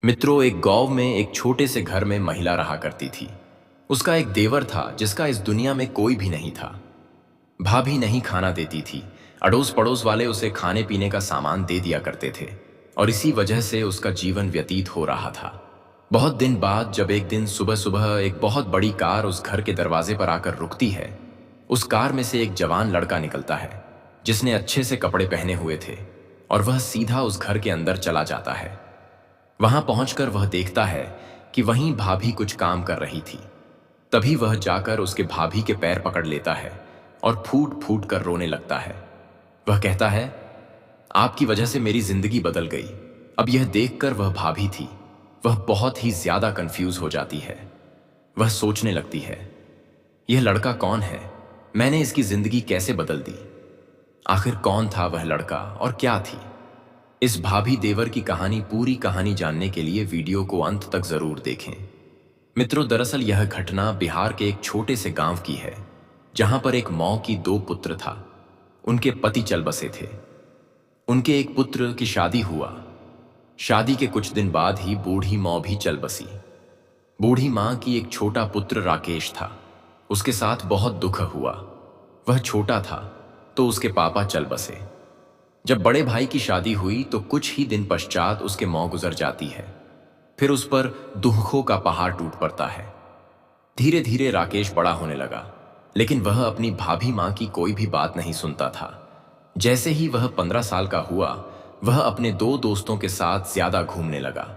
मित्रों, एक गांव में एक छोटे से घर में महिला रहा करती थी। उसका एक देवर था जिसका इस दुनिया में कोई भी नहीं था। भाभी नहीं खाना देती थी। अड़ोस पड़ोस वाले उसे खाने पीने का सामान दे दिया करते थे और इसी वजह से उसका जीवन व्यतीत हो रहा था। बहुत दिन बाद जब एक दिन सुबह सुबह एक बहुत बड़ी कार उस घर के दरवाजे पर आकर रुकती है, उस कार में से एक जवान लड़का निकलता है जिसने अच्छे से कपड़े पहने हुए थे और वह सीधा उस घर के अंदर चला जाता है। वहां पहुंचकर वह देखता है कि वहीं भाभी कुछ काम कर रही थी। तभी वह जाकर उसके भाभी के पैर पकड़ लेता है और फूट फूट कर रोने लगता है। वह कहता है, आपकी वजह से मेरी जिंदगी बदल गई। अब यह देखकर वह भाभी थी, वह बहुत ही ज्यादा कंफ्यूज हो जाती है। वह सोचने लगती है, यह लड़का कौन है? मैंने इसकी जिंदगी कैसे बदल दी? आखिर कौन था वह लड़का और क्या थी? इस भाभी देवर की कहानी, पूरी कहानी जानने के लिए वीडियो को अंत तक जरूर देखें। मित्रों, दरअसल यह घटना बिहार के एक छोटे से गांव की है जहां पर एक मौ की दो पुत्र था। उनके पति चल बसे थे। उनके एक पुत्र की शादी हुआ। शादी के कुछ दिन बाद ही बूढ़ी मौ भी चल बसी। बूढ़ी मां की एक छोटा पुत्र राकेश था। उसके साथ बहुत दुख हुआ। वह छोटा था तो उसके पापा चल बसे। जब बड़े भाई की शादी हुई तो कुछ ही दिन पश्चात उसके मौ गुजर जाती है। फिर उस पर दुखों का पहाड़ टूट पड़ता है। धीरे धीरे राकेश बड़ा होने लगा, लेकिन वह अपनी भाभी मां की कोई भी बात नहीं सुनता था। जैसे ही वह 15 साल का हुआ, वह अपने दो दोस्तों के साथ ज्यादा घूमने लगा।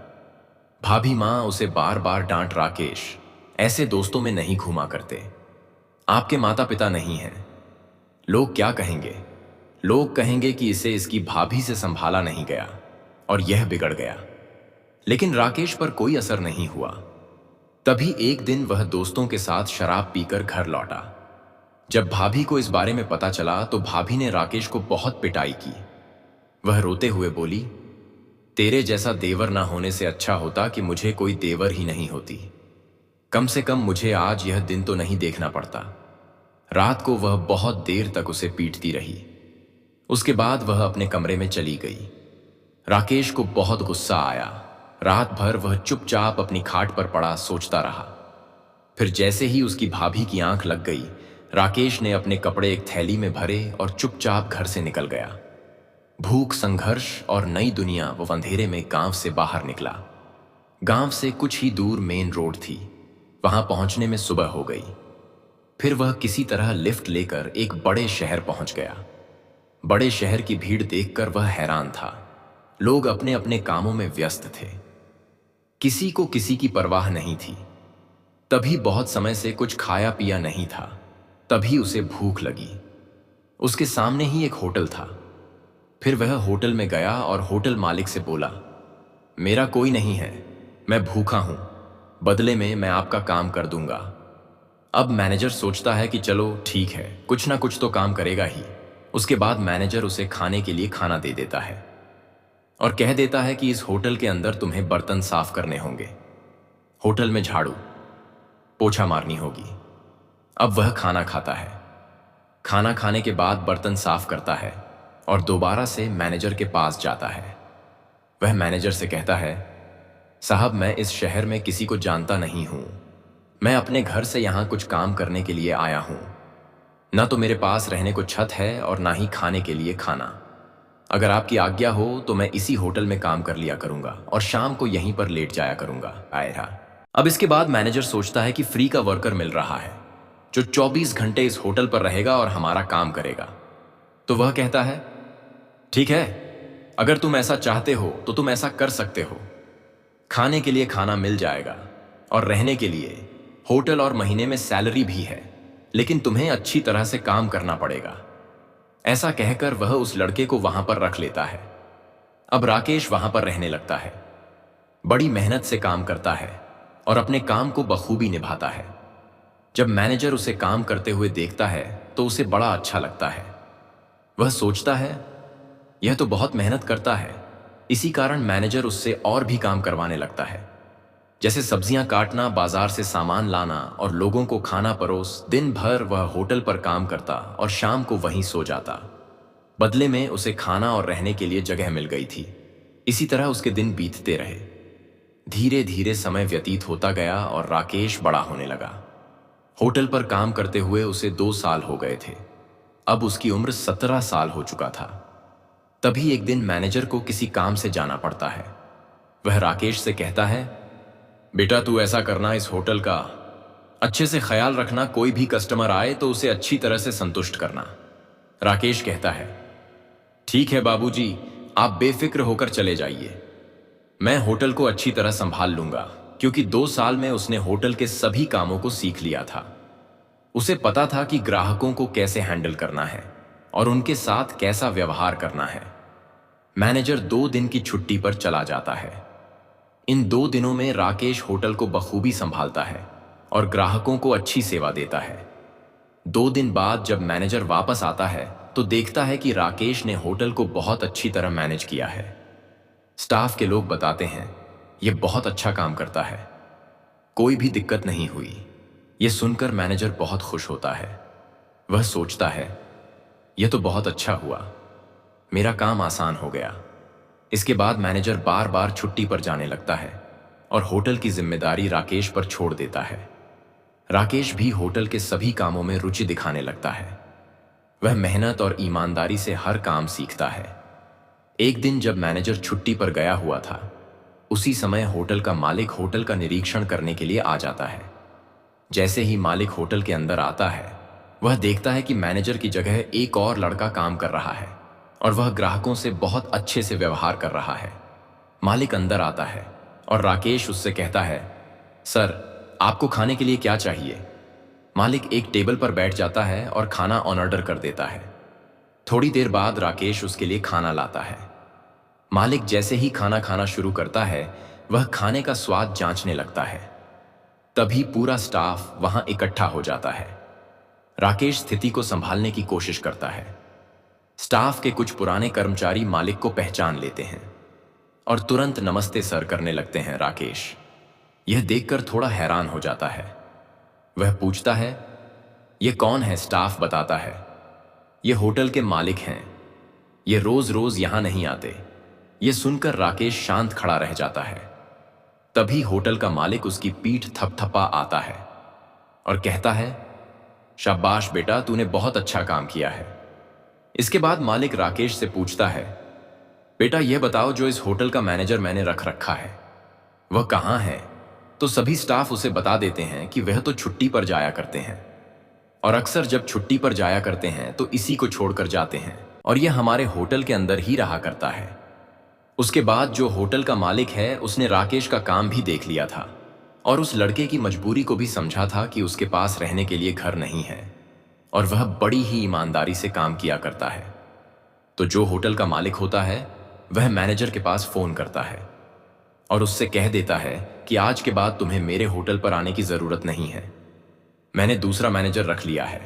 भाभी मां उसे बार बार डांट, राकेश, ऐसे दोस्तों में नहीं घूमा करते। आपके माता पिता नहीं हैं। लोग क्या कहेंगे? लोग कहेंगे कि इसे इसकी भाभी से संभाला नहीं गया और यह बिगड़ गया। लेकिन राकेश पर कोई असर नहीं हुआ। तभी एक दिन वह दोस्तों के साथ शराब पीकर घर लौटा। जब भाभी को इस बारे में पता चला तो भाभी ने राकेश को बहुत पिटाई की। वह रोते हुए बोली, तेरे जैसा देवर ना होने से अच्छा होता कि मुझे कोई देवर ही नहीं होती। कम से कम मुझे आज यह दिन तो नहीं देखना पड़ता। रात को वह बहुत देर तक उसे पीटती रही। उसके बाद वह अपने कमरे में चली गई। राकेश को बहुत गुस्सा आया। रात भर वह चुपचाप अपनी खाट पर पड़ा सोचता रहा। फिर जैसे ही उसकी भाभी की आंख लग गई, राकेश ने अपने कपड़े एक थैली में भरे और चुपचाप घर से निकल गया। भूख, संघर्ष और नई दुनिया, वो अंधेरे में गांव से बाहर निकला। गांव से कुछ ही दूर मेन रोड थी। वहां पहुंचने में सुबह हो गई। फिर वह किसी तरह लिफ्ट लेकर एक बड़े शहर पहुंच गया। बड़े शहर की भीड़ देखकर वह हैरान था। लोग अपने अपने कामों में व्यस्त थे। किसी को किसी की परवाह नहीं थी। तभी बहुत समय से कुछ खाया पिया नहीं था। तभी उसे भूख लगी। उसके सामने ही एक होटल था। फिर वह होटल में गया और होटल मालिक से बोला, मेरा कोई नहीं है, मैं भूखा हूं, बदले में मैं आपका काम कर दूंगा। अब मैनेजर सोचता है कि चलो ठीक है, कुछ ना कुछ तो काम करेगा ही। उसके बाद मैनेजर उसे खाने के लिए खाना दे देता है और कह देता है कि इस होटल के अंदर तुम्हें बर्तन साफ करने होंगे। होटल में झाड़ू पोछा मारनी होगी। अब वह खाना खाता है। खाना खाने के बाद बर्तन साफ करता है और दोबारा से मैनेजर के पास जाता है। वह मैनेजर से कहता है, साहब, मैं इस शहर में किसी को जानता नहीं हूं। मैं अपने घर से यहां कुछ काम करने के लिए आया हूं। ना तो मेरे पास रहने को छत है और ना ही खाने के लिए खाना। अगर आपकी आज्ञा हो तो मैं इसी होटल में काम कर लिया करूंगा और शाम को यहीं पर लेट जाया करूंगा। आयरा। अब इसके बाद मैनेजर सोचता है कि फ्री का वर्कर मिल रहा है जो 24 घंटे इस होटल पर रहेगा और हमारा काम करेगा। तो वह कहता है, ठीक है, अगर तुम ऐसा चाहते हो तो तुम ऐसा कर सकते हो। खाने के लिए खाना मिल जाएगा और रहने के लिए होटल और महीने में सैलरी भी है, लेकिन तुम्हें अच्छी तरह से काम करना पड़ेगा। ऐसा कहकर वह उस लड़के को वहां पर रख लेता है। अब राकेश वहां पर रहने लगता है। बड़ी मेहनत से काम करता है और अपने काम को बखूबी निभाता है। जब मैनेजर उसे काम करते हुए देखता है तो उसे बड़ा अच्छा लगता है। वह सोचता है, यह तो बहुत मेहनत करता है। इसी कारण मैनेजर उससे और भी काम करवाने लगता है, जैसे सब्जियां काटना, बाजार से सामान लाना और लोगों को खाना परोस। दिन भर वह होटल पर काम करता और शाम को वहीं सो जाता। बदले में उसे खाना और रहने के लिए जगह मिल गई थी। इसी तरह उसके दिन बीतते रहे। धीरे धीरे समय व्यतीत होता गया और राकेश बड़ा होने लगा। होटल पर काम करते हुए उसे 2 साल हो गए थे। अब उसकी उम्र 17 साल हो चुका था। तभी एक दिन मैनेजर को किसी काम से जाना पड़ता है। वह राकेश से कहता है, बेटा तू ऐसा करना, इस होटल का अच्छे से ख्याल रखना, कोई भी कस्टमर आए तो उसे अच्छी तरह से संतुष्ट करना। राकेश कहता है, ठीक है बाबूजी, आप बेफिक्र होकर चले जाइए, मैं होटल को अच्छी तरह संभाल लूंगा। क्योंकि 2 साल में उसने होटल के सभी कामों को सीख लिया था। उसे पता था कि ग्राहकों को कैसे हैंडल करना है और उनके साथ कैसा व्यवहार करना है। मैनेजर 2 दिन की छुट्टी पर चला जाता है। इन 2 दिनों में राकेश होटल को बखूबी संभालता है और ग्राहकों को अच्छी सेवा देता है। 2 दिन बाद जब मैनेजर वापस आता है तो देखता है कि राकेश ने होटल को बहुत अच्छी तरह मैनेज किया है। स्टाफ के लोग बताते हैं, यह बहुत अच्छा काम करता है, कोई भी दिक्कत नहीं हुई। यह सुनकर मैनेजर बहुत खुश होता है। वह सोचता है, यह तो बहुत अच्छा हुआ, मेरा काम आसान हो गया। इसके बाद मैनेजर बार बार छुट्टी पर जाने लगता है और होटल की जिम्मेदारी राकेश पर छोड़ देता है। राकेश भी होटल के सभी कामों में रुचि दिखाने लगता है। वह मेहनत और ईमानदारी से हर काम सीखता है। एक दिन जब मैनेजर छुट्टी पर गया हुआ था, उसी समय होटल का मालिक होटल का निरीक्षण करने के लिए आ जाता है। जैसे ही मालिक होटल के अंदर आता है, वह देखता है कि मैनेजर की जगह एक और लड़का काम कर रहा है और वह ग्राहकों से बहुत अच्छे से व्यवहार कर रहा है। मालिक अंदर आता है और राकेश उससे कहता है, सर आपको खाने के लिए क्या चाहिए? मालिक एक टेबल पर बैठ जाता है और खाना ऑन ऑर्डर कर देता है। थोड़ी देर बाद राकेश उसके लिए खाना लाता है। मालिक जैसे ही खाना खाना शुरू करता है, वह खाने का स्वाद जांचने लगता है। तभी पूरा स्टाफ वहां इकट्ठा हो जाता है। राकेश स्थिति को संभालने की कोशिश करता है। स्टाफ के कुछ पुराने कर्मचारी मालिक को पहचान लेते हैं और तुरंत नमस्ते सर करने लगते हैं। राकेश यह देखकर थोड़ा हैरान हो जाता है। वह पूछता है, यह कौन है? स्टाफ बताता है, यह होटल के मालिक हैं, ये रोज रोज यहां नहीं आते। यह सुनकर राकेश शांत खड़ा रह जाता है। तभी होटल का मालिक उसकी पीठ थपथपा आता है और कहता है, शाबाश बेटा, तूने बहुत अच्छा काम किया है। इसके बाद मालिक राकेश से पूछता है, बेटा यह बताओ, जो इस होटल का मैनेजर मैंने रख रखा है वह कहां है? तो सभी स्टाफ उसे बता देते हैं कि वह तो छुट्टी पर जाया करते हैं और अक्सर जब छुट्टी पर जाया करते हैं तो इसी को छोड़कर जाते हैं और यह हमारे होटल के अंदर ही रहा करता है। उसके बाद जो होटल का मालिक है उसने राकेश का काम भी देख लिया था और उस लड़के की मजबूरी को भी समझा था कि उसके पास रहने के लिए घर नहीं है और वह बड़ी ही ईमानदारी से काम किया करता है। तो जो होटल का मालिक होता है वह मैनेजर के पास फोन करता है और उससे कह देता है कि आज के बाद तुम्हें मेरे होटल पर आने की जरूरत नहीं है, मैंने दूसरा मैनेजर रख लिया है।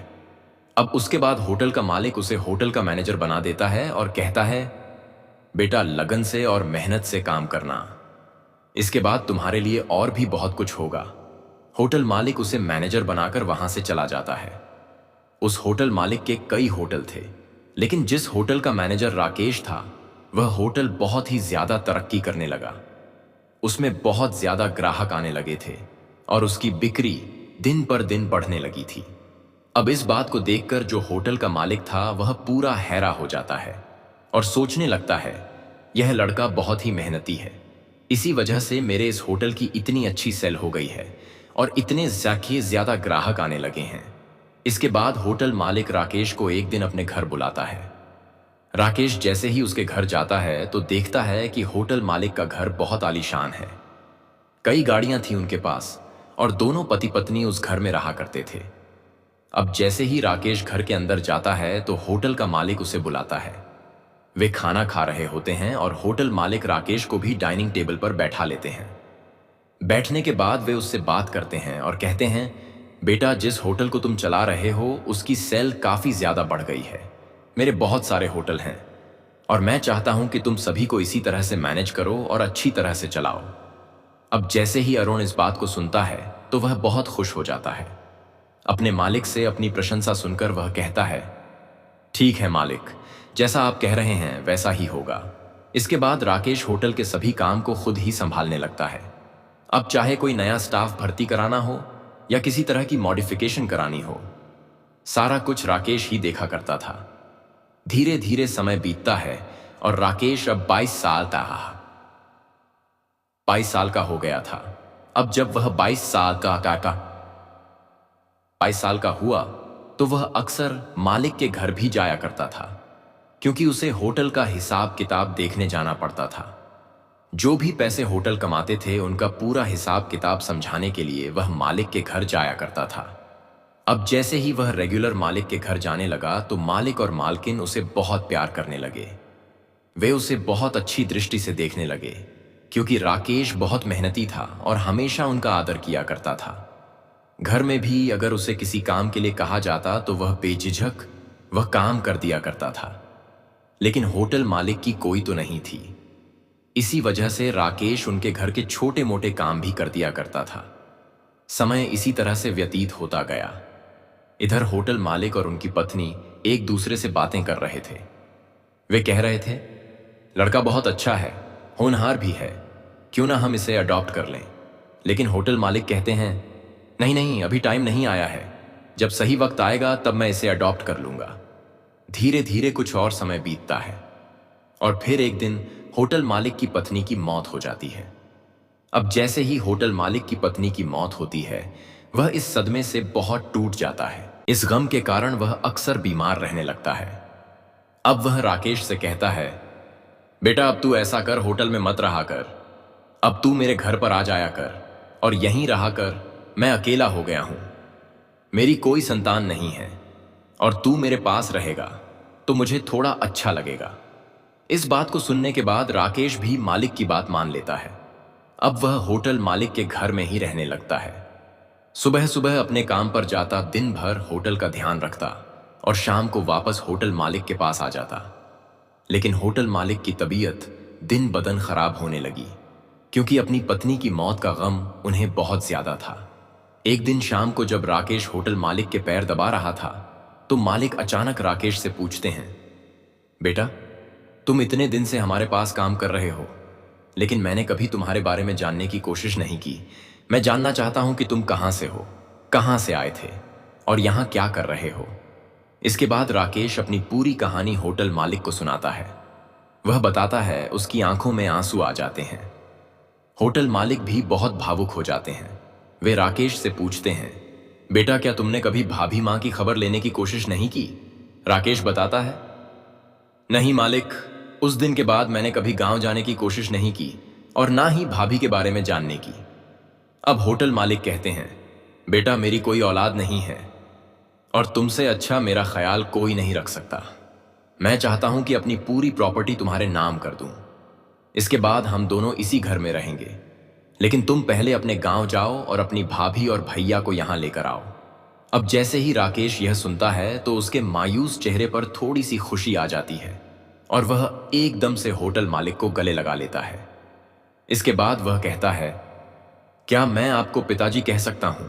अब उसके बाद होटल का मालिक उसे होटल का मैनेजर बना देता है और कहता है, बेटा लगन से और मेहनत से काम करना, इसके बाद तुम्हारे लिए और भी बहुत कुछ होगा। होटल मालिक उसे मैनेजर बनाकर वहां से चला जाता है। उस होटल मालिक के कई होटल थे, लेकिन जिस होटल का मैनेजर राकेश था वह होटल बहुत ही ज्यादा तरक्की करने लगा। उसमें बहुत ज्यादा ग्राहक आने लगे थे और उसकी बिक्री दिन पर दिन बढ़ने लगी थी। अब इस बात को देखकर जो होटल का मालिक था वह पूरा हैरा हो जाता है और सोचने लगता है, यह लड़का बहुत ही मेहनती है, इसी वजह से मेरे इस होटल की इतनी अच्छी सेल हो गई है और इतने ज्यादा ग्राहक आने लगे हैं। इसके बाद होटल मालिक राकेश को एक दिन अपने घर बुलाता है। राकेश जैसे ही उसके घर जाता है तो देखता है कि होटल मालिक का घर बहुत आलीशान है। कई गाड़ियां थी उनके पास और दोनों पति पत्नी उस घर में रहा करते थे। अब जैसे ही राकेश घर के अंदर जाता है तो होटल का मालिक उसे बुलाता है। वे खाना खा रहे होते हैं और होटल मालिक राकेश को भी डाइनिंग टेबल पर बैठा लेते हैं। बैठने के बाद वे उससे बात करते हैं और कहते हैं, बेटा जिस होटल को तुम चला रहे हो उसकी सेल काफी ज्यादा बढ़ गई है। मेरे बहुत सारे होटल हैं और मैं चाहता हूं कि तुम सभी को इसी तरह से मैनेज करो और अच्छी तरह से चलाओ। अब जैसे ही अरुण इस बात को सुनता है तो वह बहुत खुश हो जाता है। अपने मालिक से अपनी प्रशंसा सुनकर वह कहता है, ठीक है मालिक, जैसा आप कह रहे हैं वैसा ही होगा। इसके बाद राकेश होटल के सभी काम को खुद ही संभालने लगता है। अब चाहे कोई नया स्टाफ भर्ती कराना हो या किसी तरह की मॉडिफिकेशन करानी हो, सारा कुछ राकेश ही देखा करता था। धीरे धीरे समय बीतता है और राकेश अब 22 साल का हो गया था। अब जब वह 22 साल का हुआ तो वह अक्सर मालिक के घर भी जाया करता था, क्योंकि उसे होटल का हिसाब किताब देखने जाना पड़ता था। जो भी पैसे होटल कमाते थे उनका पूरा हिसाब किताब समझाने के लिए वह मालिक के घर जाया करता था। अब जैसे ही वह रेगुलर मालिक के घर जाने लगा तो मालिक और मालकिन उसे बहुत प्यार करने लगे। वे उसे बहुत अच्छी दृष्टि से देखने लगे, क्योंकि राकेश बहुत मेहनती था और हमेशा उनका आदर किया करता था। घर में भी अगर उसे किसी काम के लिए कहा जाता तो वह बेझिझक वह काम कर दिया करता था। लेकिन होटल मालिक की कोई तो नहीं थी। इसी वजह से राकेश उनके घर के छोटे मोटे काम भी कर दिया करता था। समय इसी तरह से व्यतीत होता गया। इधर होटल मालिक और उनकी पत्नी एक दूसरे से बातें कर रहे थे। वे कह रहे थे, लड़का बहुत अच्छा है, होनहार भी है, क्यों ना हम इसे अडॉप्ट कर लें। लेकिन होटल मालिक कहते हैं, नहीं नहीं, अभी टाइम नहीं आया है, जब सही वक्त आएगा तब मैं इसे अडॉप्ट कर लूंगा। धीरे धीरे कुछ और समय बीतता है और फिर एक दिन होटल मालिक की पत्नी की मौत हो जाती है। अब जैसे ही होटल मालिक की पत्नी की मौत होती है, वह इस सदमे से बहुत टूट जाता है। इस गम के कारण वह अक्सर बीमार रहने लगता है। अब वह राकेश से कहता है, बेटा अब तू ऐसा कर, होटल में मत रहा कर, अब तू मेरे घर पर आ जाया कर और यहीं रहा कर। मैं अकेला हो गया हूं, मेरी कोई संतान नहीं है और तू मेरे पास रहेगा तो मुझे थोड़ा अच्छा लगेगा। इस बात को सुनने के बाद राकेश भी मालिक की बात मान लेता है। अब वह होटल मालिक के घर में ही रहने लगता है। सुबह सुबह अपने काम पर जाता, दिन भर होटल का ध्यान रखता और शाम को वापस होटल मालिक के पास आ जाता। लेकिन होटल मालिक की तबीयत दिन बदन खराब होने लगी, क्योंकि अपनी पत्नी की मौत का गम उन्हें बहुत ज्यादा था। एक दिन शाम को जब राकेश होटल मालिक के पैर दबा रहा था तो मालिक अचानक राकेश से पूछते हैं, बेटा तुम इतने दिन से हमारे पास काम कर रहे हो, लेकिन मैंने कभी तुम्हारे बारे में जानने की कोशिश नहीं की। मैं जानना चाहता हूं कि तुम कहां से हो, कहां से आए थे और यहां क्या कर रहे हो। इसके बाद राकेश अपनी पूरी कहानी होटल मालिक को सुनाता है। वह बताता है, उसकी आंखों में आंसू आ जाते हैं। होटल मालिक भी बहुत भावुक हो जाते हैं। वे राकेश से पूछते हैं, बेटा क्या तुमने कभी भाभी मां की खबर लेने की कोशिश नहीं की। राकेश बताता है, नहीं मालिक, उस दिन के बाद मैंने कभी गांव जाने की कोशिश नहीं की और ना ही भाभी के बारे में जानने की। अब होटल मालिक कहते हैं, बेटा मेरी कोई औलाद नहीं है और तुमसे अच्छा मेरा ख्याल कोई नहीं रख सकता। मैं चाहता हूं कि अपनी पूरी प्रॉपर्टी तुम्हारे नाम कर दूं। इसके बाद हम दोनों इसी घर में रहेंगे, लेकिन तुम पहले अपने गांव जाओ और अपनी भाभी और भैया को यहां लेकर आओ। अब जैसे ही राकेश यह सुनता है तो उसके मायूस चेहरे पर थोड़ी सी खुशी आ जाती है और वह एकदम से होटल मालिक को गले लगा लेता है। इसके बाद वह कहता है, क्या मैं आपको पिताजी कह सकता हूं।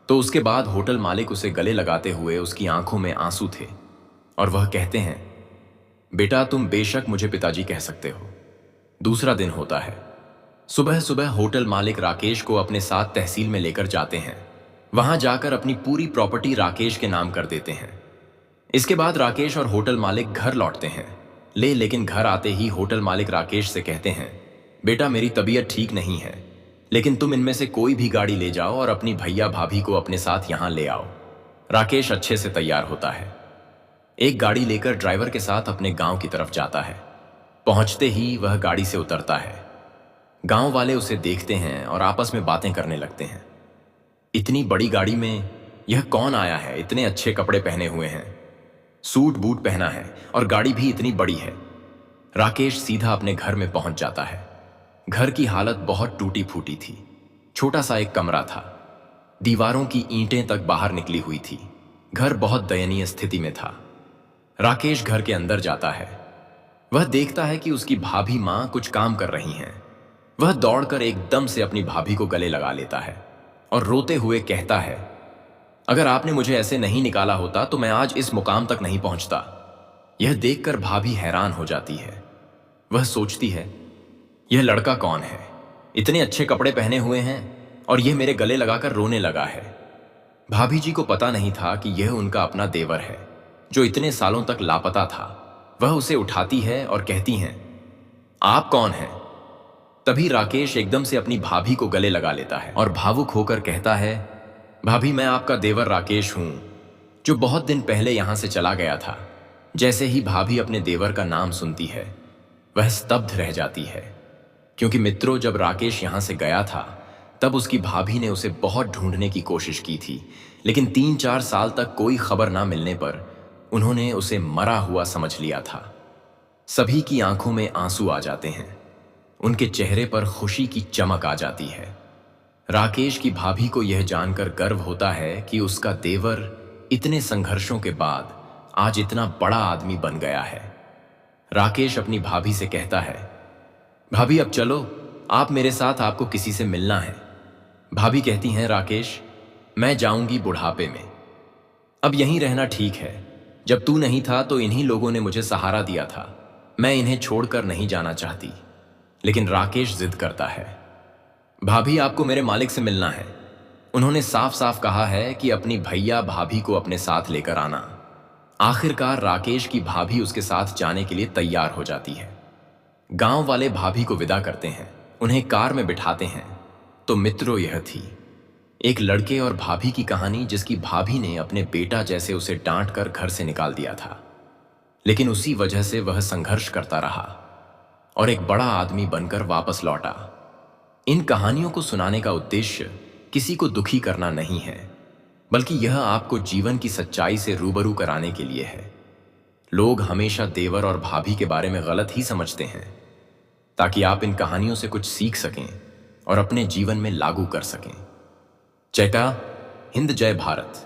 तो उसके बाद होटल मालिक उसे गले लगाते हुए, उसकी आंखों में आंसू थे और वह कहते हैं, बेटा तुम बेशक मुझे पिताजी कह सकते हो। दूसरा दिन होता है। सुबह सुबह होटल मालिक राकेश को अपने साथ तहसील में लेकर जाते हैं। वहां जाकर अपनी पूरी प्रॉपर्टी राकेश के नाम कर देते हैं। इसके बाद राकेश और होटल मालिक घर लौटते हैं। लेकिन घर आते ही होटल मालिक राकेश से कहते हैं, बेटा मेरी तबीयत ठीक नहीं है, लेकिन तुम इनमें से कोई भी गाड़ी ले जाओ और अपनी भैया भाभी को अपने साथ यहां ले आओ। राकेश अच्छे से तैयार होता है। एक गाड़ी लेकर ड्राइवर के साथ अपने गांव की तरफ जाता है। पहुंचते ही वह गाड़ी से उतरता है। गांव वाले उसे देखते हैं और आपस में बातें करने लगते हैं। इतनी बड़ी गाड़ी में यह कौन आया है, इतने अच्छे कपड़े पहने हुए हैं, सूट बूट पहना है और गाड़ी भी इतनी बड़ी है। राकेश सीधा अपने घर में पहुंच जाता है। घर की हालत बहुत टूटी फूटी थी। छोटा सा एक कमरा था, दीवारों की ईंटें तक बाहर निकली हुई थी। घर बहुत दयनीय स्थिति में था। राकेश घर के अंदर जाता है। वह देखता है कि उसकी भाभी मां कुछ काम कर रही हैं। वह दौड़कर एकदम से अपनी भाभी को गले लगा लेता है और रोते हुए कहता है, अगर आपने मुझे ऐसे नहीं निकाला होता तो मैं आज इस मुकाम तक नहीं पहुंचता। यह देखकर भाभी हैरान हो जाती है। वह सोचती है, यह लड़का कौन है, इतने अच्छे कपड़े पहने हुए हैं और यह मेरे गले लगाकर रोने लगा है। भाभी जी को पता नहीं था कि यह उनका अपना देवर है, जो इतने सालों तक लापता था। वह उसे उठाती है और कहती हैं, आप कौन हैं? तभी राकेश एकदम से अपनी भाभी को गले लगा लेता है और भावुक होकर कहता है, भाभी मैं आपका देवर राकेश हूं, जो बहुत दिन पहले यहां से चला गया था। जैसे ही भाभी अपने देवर का नाम सुनती है, वह स्तब्ध रह जाती है, क्योंकि मित्रों, जब राकेश यहां से गया था तब उसकी भाभी ने उसे बहुत ढूंढने की कोशिश की थी, लेकिन 3-4 साल तक कोई खबर ना मिलने पर उन्होंने उसे मरा हुआ समझ लिया था। सभी की आंखों में आंसू आ जाते हैं, उनके चेहरे पर खुशी की चमक आ जाती है। राकेश की भाभी को यह जानकर गर्व होता है कि उसका देवर इतने संघर्षों के बाद आज इतना बड़ा आदमी बन गया है। राकेश अपनी भाभी से कहता है, भाभी अब चलो, आप मेरे साथ, आपको किसी से मिलना है। भाभी कहती हैं, राकेश मैं जाऊंगी बुढ़ापे में, अब यहीं रहना ठीक है। जब तू नहीं था तो इन्हीं लोगों ने मुझे सहारा दिया था, मैं इन्हें छोड़कर नहीं जाना चाहती। लेकिन राकेश जिद करता है, भाभी आपको मेरे मालिक से मिलना है। उन्होंने साफ साफ कहा है कि अपनी भैया भाभी को अपने साथ लेकर आना। आखिरकार राकेश की भाभी उसके साथ जाने के लिए तैयार हो जाती है। गांव वाले भाभी को विदा करते हैं, उन्हें कार में बिठाते हैं। तो मित्रों, यह थी एक लड़के और भाभी की कहानी, जिसकी भाभी ने अपने बेटा जैसे उसे डांट कर घर से निकाल दिया था, लेकिन उसी वजह से वह संघर्ष करता रहा और एक बड़ा आदमी बनकर वापस लौटा। इन कहानियों को सुनाने का उद्देश्य किसी को दुखी करना नहीं है, बल्कि यह आपको जीवन की सच्चाई से रूबरू कराने के लिए है। लोग हमेशा देवर और भाभी के बारे में गलत ही समझते हैं, ताकि आप इन कहानियों से कुछ सीख सकें और अपने जीवन में लागू कर सकें। जय का हिंद, जय भारत।